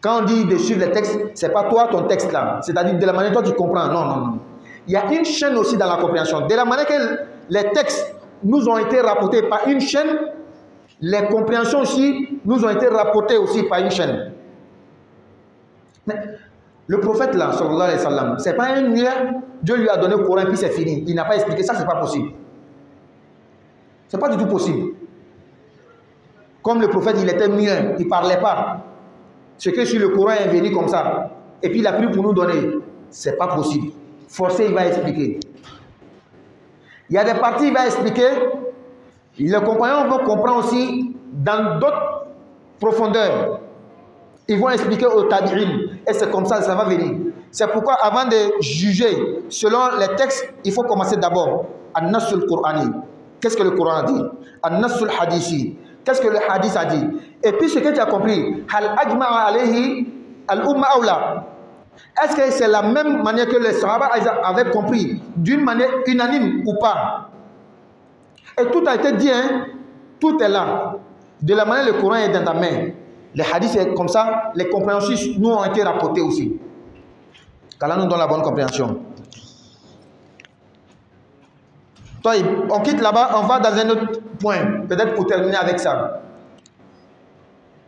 Quand on dit de suivre les textes, ce n'est pas toi ton texte là. C'est-à-dire de la manière dont tu comprends. Non, non, non. Il y a une chaîne aussi dans la compréhension. De la manière que les textes nous ont été rapportés par une chaîne, les compréhensions aussi nous ont été rapportées aussi par une chaîne. Mais le prophète là, sallallahu alayhi wa sallam, c'est pas un nuage, Dieu lui a donné le Coran et puis c'est fini. Il n'a pas expliqué ça, c'est pas possible. C'est pas du tout possible. Comme le prophète, il était muet, il ne parlait pas. Ce que sur le Coran est venu comme ça, et puis il a pris pour nous donner, c'est pas possible. Forcé, il va expliquer. Il y a des parties, il va expliquer. Les compagnons vont comprendre aussi dans d'autres profondeurs. Ils vont expliquer au tabi'in. Et c'est comme ça, ça va venir. C'est pourquoi avant de juger selon les textes, il faut commencer d'abord an-nassul qur'ani. Qu'est-ce que le Coran a dit? An-nassul hadithi. Qu'est-ce que le hadith a dit? Et puis ce que tu as compris, hal ajma'a alayhi al-umma awla. Est-ce que c'est la même manière que les Sahaba avaient compris, d'une manière unanime ou pas? Et tout a été dit, hein? Tout est là. De la manière le Coran est dans ta main. Les hadiths, c'est comme ça, les compréhensions nous ont été rapportées aussi. Qu'Allah nous donne la bonne compréhension. On quitte là-bas, on va dans un autre point, peut-être pour terminer avec ça.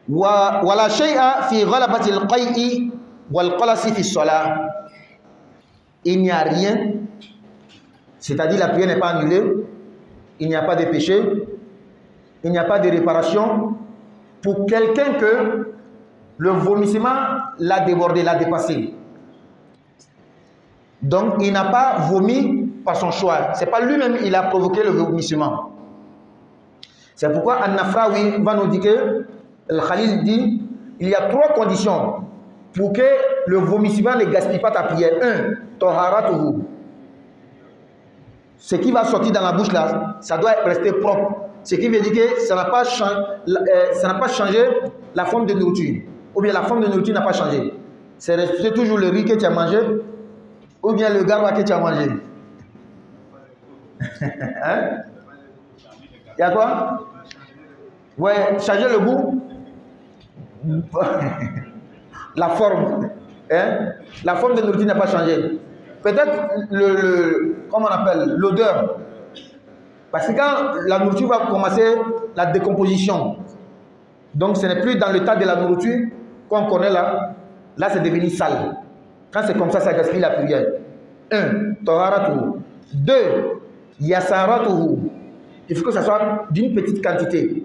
Wala shay'a fi ghalabati al-qay'i wal qalasi fi as-salah. il n'y a rien, c'est-à-dire la prière n'est pas annulée, il n'y a pas de péché, il n'y a pas de réparation, pour quelqu'un que le vomissement l'a débordé, l'a dépassé. Donc, il n'a pas vomi par son choix. Ce n'est pas lui-même qui a provoqué le vomissement. C'est pourquoi An-Nafrawi va nous dire que, le Khalil dit, il y a 3 conditions pour que le vomissement ne gaspille pas ta prière. 1, Toharatuhu. Ce qui va sortir dans la bouche là, ça doit rester propre. Ce qui veut dire que ça n'a pas changé la forme de nourriture. Ou bien la forme de nourriture n'a pas changé. C'est resté toujours le riz que tu as mangé, ou bien le garba que tu as mangé. Hein? Il y a quoi? Ouais, changer le goût. La forme. Hein? La forme de nourriture n'a pas changé. Peut-être comment on appelle, l'odeur. Parce que quand la nourriture va commencer la décomposition, donc ce n'est plus dans l'état de la nourriture qu'on connaît là, là c'est devenu sale. Quand c'est comme ça gaspille la prière. 1, Toharatuhu. 2, Yasaratuhu. Il faut que ça soit d'une petite quantité.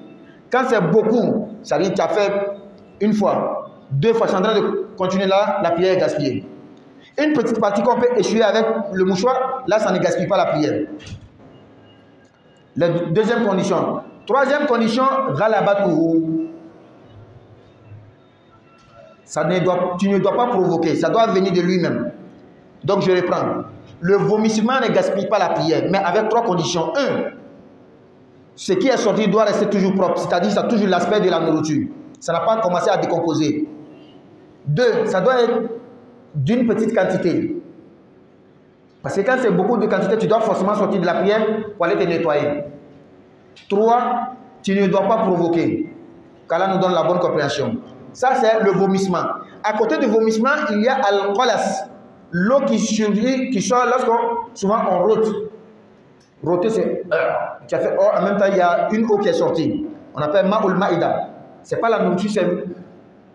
Quand c'est beaucoup, ça veut dire que tu as fait une fois, 2 fois, c'est en train de continuer là, la prière est gaspillée. Une petite partie qu'on peut essuyer avec le mouchoir, là ça ne gaspille pas la prière. La deuxième condition. Troisième condition, Ghalabatuhu. Tu ne dois pas provoquer, ça doit venir de lui-même. Donc je reprends. Le vomissement ne gaspille pas la prière, mais avec 3 conditions. 1, ce qui est sorti doit rester toujours propre, c'est-à-dire ça a toujours l'aspect de la nourriture. Ça n'a pas commencé à décomposer. 2, ça doit être d'une petite quantité. Parce que quand c'est beaucoup de quantité, tu dois forcément sortir de la prière pour aller te nettoyer. 3, tu ne dois pas provoquer. Qu'Allah nous donne la bonne compréhension. Ça, c'est le vomissement. À côté du vomissement, il y a al-qalas. L'eau qui sort lorsqu'on souvent on rote. Roter, c'est tu as fait en même temps, il y a une eau qui est sortie. On appelle ma'ul ma'ida. Ce n'est pas la nourriture, c'est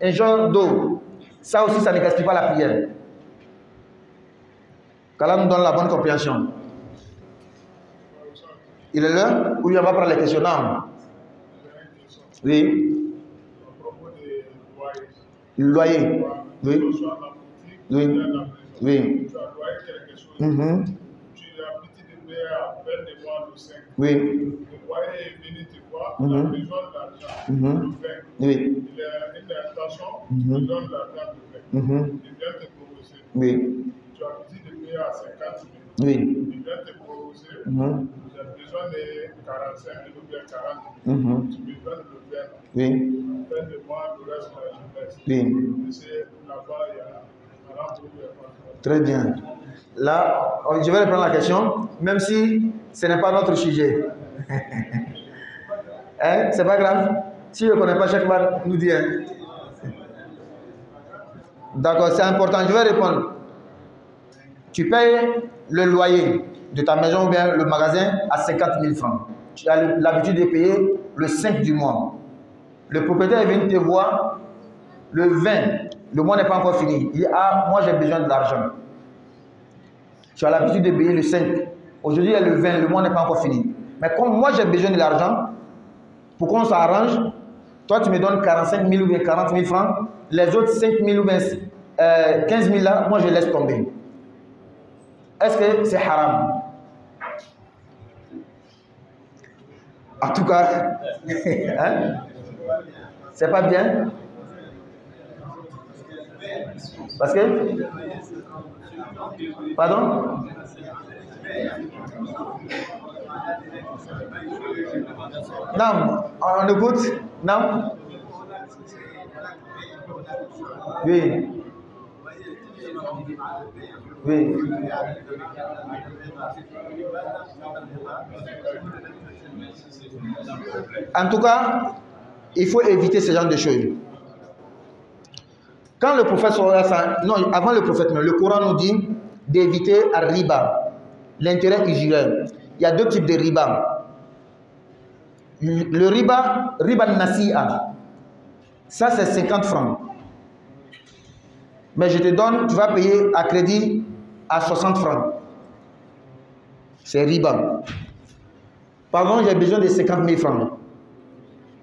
un genre d'eau. Ça aussi, ça ne gaspille pas la prière. Qu'Allah nous donne la bonne compréhension. Il est là? Ou il va prendre les questions? Non. Oui. Le loyer. Oui. Oui. Oui. Oui. Le loyer est venu te voir, il a besoin d'argent. Oui. Il a une intention, il donne l'argent de paix. Il vient te proposer. Oui. Tu as dit de payer à 50 000. Oui. Il vient te proposer. J'ai besoin de 45 000 ou bien 40 000. Tu me donnes le faire. Oui. En fin de mois, le reste, je laisse. Oui. C'est là-bas, il y a un rapport. Très bien. Là, je vais reprendre la question, même si ce n'est pas notre sujet. Hein? C'est pas grave. Si je ne connais pas, chaque fois nous dit. Hein? D'accord, c'est important. Je vais répondre. Tu payes le loyer de ta maison ou bien le magasin à 50 000 francs. Tu as l'habitude de payer le 5 du mois. Le propriétaire vient te voir le 20. Le mois n'est pas encore fini. Il dit, ah, moi j'ai besoin de l'argent. Tu as l'habitude de payer le 5. Aujourd'hui, il y a le 20, le mois n'est pas encore fini. Mais comme moi j'ai besoin de l'argent, pour qu'on s'arrange, toi tu me donnes 45 000 ou bien 40 000 francs, les autres 5 000 ou bien 15 000 là, moi je laisse tomber. Est-ce que c'est haram? En tout cas, hein? C'est pas bien. Parce que... Pardon? Non, on écoute? Non? Oui. Oui. En tout cas, il faut éviter ce genre de choses. Quand le prophète, non, avant le prophète, le Coran nous dit d'éviter le riba, l'intérêt usuel. Il y a 2 types de riba. Le riba nasi'a, ça c'est 50 francs. Mais je te donne, tu vas payer à crédit à 60 francs. C'est riba. Pardon, j'ai besoin de 50 000 francs.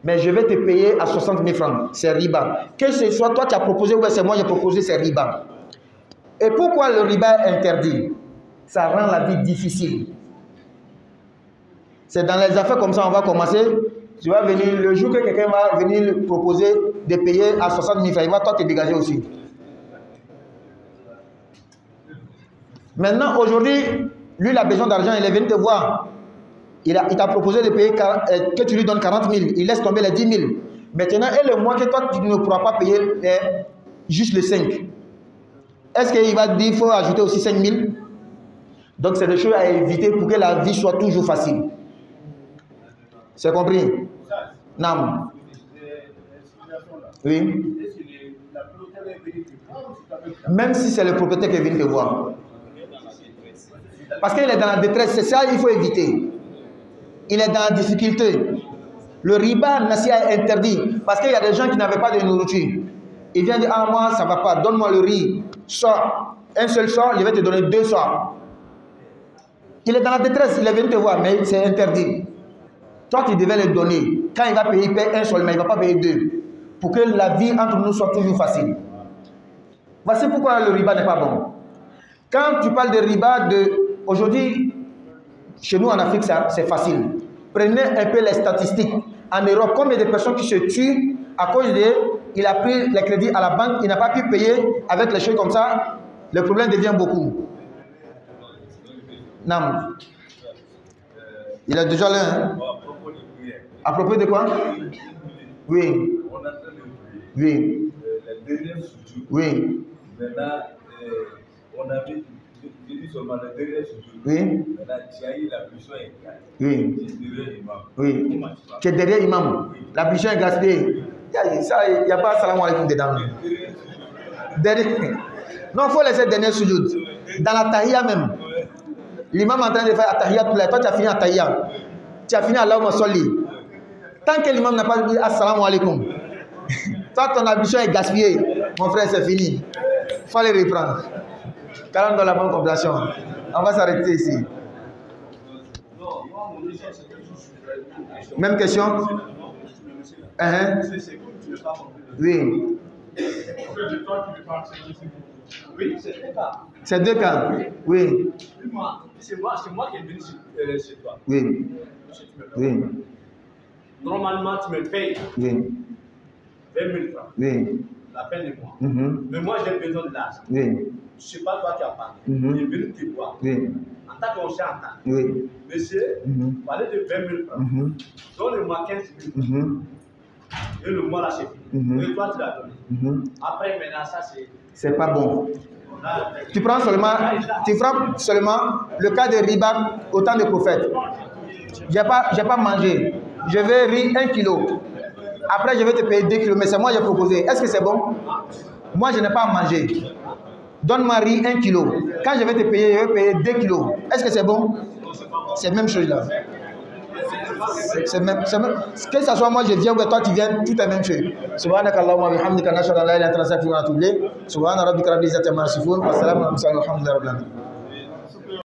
Mais je vais te payer à 60 000 francs. C'est riba. Que ce soit toi qui as proposé ou c'est moi qui ai proposé, c'est riba. Et pourquoi le riba est interdit? Ça rend la vie difficile. C'est dans les affaires comme ça, on va commencer. Tu vas venir, le jour que quelqu'un va venir proposer de payer à 60 000 francs, il va toi te dégager aussi. Maintenant, aujourd'hui, lui, il a besoin d'argent, il est venu te voir. Il t'a proposé de payer, que tu lui donnes 40 000. Il laisse tomber les 10 000. Maintenant, et le mois que toi, tu ne pourras pas payer juste les 5. Est-ce qu'il va dire qu'il faut ajouter aussi 5 000? Donc, c'est des choses à éviter pour que la vie soit toujours facile. C'est compris? Non. Oui. Même si c'est le propriétaire qui vient te voir. Parce qu'il est dans la détresse, c'est ça qu'il faut éviter. Il est dans la difficulté. Le riba nasia est interdit. Parce qu'il y a des gens qui n'avaient pas de nourriture. Il vient dire, ah moi ça ne va pas, donne-moi le riz. Sors. Un seul sort, je vais te donner 2 sorts. Il est dans la détresse, il est venu te voir, mais c'est interdit. Toi tu devais le donner. Quand il va payer, il paye un seul, mais il ne va pas payer 2. Pour que la vie entre nous soit toujours facile. Voici pourquoi le riba n'est pas bon. Quand tu parles de riba, aujourd'hui, chez nous en Afrique, c'est facile. Prenez un peu les statistiques. En Europe, combien de personnes qui se tuent à cause il a pris les crédits à la banque, il n'a pas pu payer avec les choses comme ça, le problème devient beaucoup. Non. Il a déjà l'un. Hein? À propos de quoi? Oui. Oui. Oui. Maintenant, on avait dit seulement le dernier sujet. Oui. Maintenant, tu as eu la puissance égale. Oui. Oui. Tu es derrière imam. La puissance est gaspillée. Il n'y a pas salam alaikum dedans. Non, il faut laisser le dernier sujoud. Dans la tahiyya même. L'imam est en train de faire la tahiyya tout là. Toi, tu as fini la tahiyya. Tu as fini Allahumma salli. Tant que l'imam n'a pas dit assalamu alaikum. Toi, ton ambition est gaspillée. Mon frère, c'est fini. Il faut les reprendre. Car dans la bonne compréhension. On va s'arrêter ici. Même question? Oui. Oui, c'est 2 cas. C'est 2 cas. Oui. C'est moi qui est venu chez toi. Oui. Oui. Normalement, tu me payes 20 000 francs. Oui. La fin du mois. Mais moi, j'ai besoin de l'argent. Oui. Je ne sais pas toi qui as parlé. Je suis venu te voir. Oui. En tant qu'on chante. Oui. Monsieur, parlez de 20 000 francs. Donne-moi 15 000 francs. Et le mois là, c'est fini. Et toi, tu l'as donné. Après, maintenant, ça, c'est... C'est pas bon. Tu prends seulement le cas de riba au temps des prophètes. J'ai pas mangé. Je vais rire 1 kilo. Après, je vais te payer 2 kilos. Mais c'est moi qui ai proposé. Est-ce que c'est bon? Moi, je n'ai pas à manger. Donne-moi riz 1 kilo. Quand je vais te payer, je vais payer 2 kilos. Est-ce que c'est bon? C'est la même chose là. Que ce soit moi je viens ou toi tu viens, tout est la même chose. Subhanaka Allahumma wa bihamdika nashhadu an la ilaha illa anta nastaghfiruka wa natubu ilayk. Subhana rabbika rabbil izzati amma yasifun wa salamun alal mursalin walhamdulillahi rabbil alamin.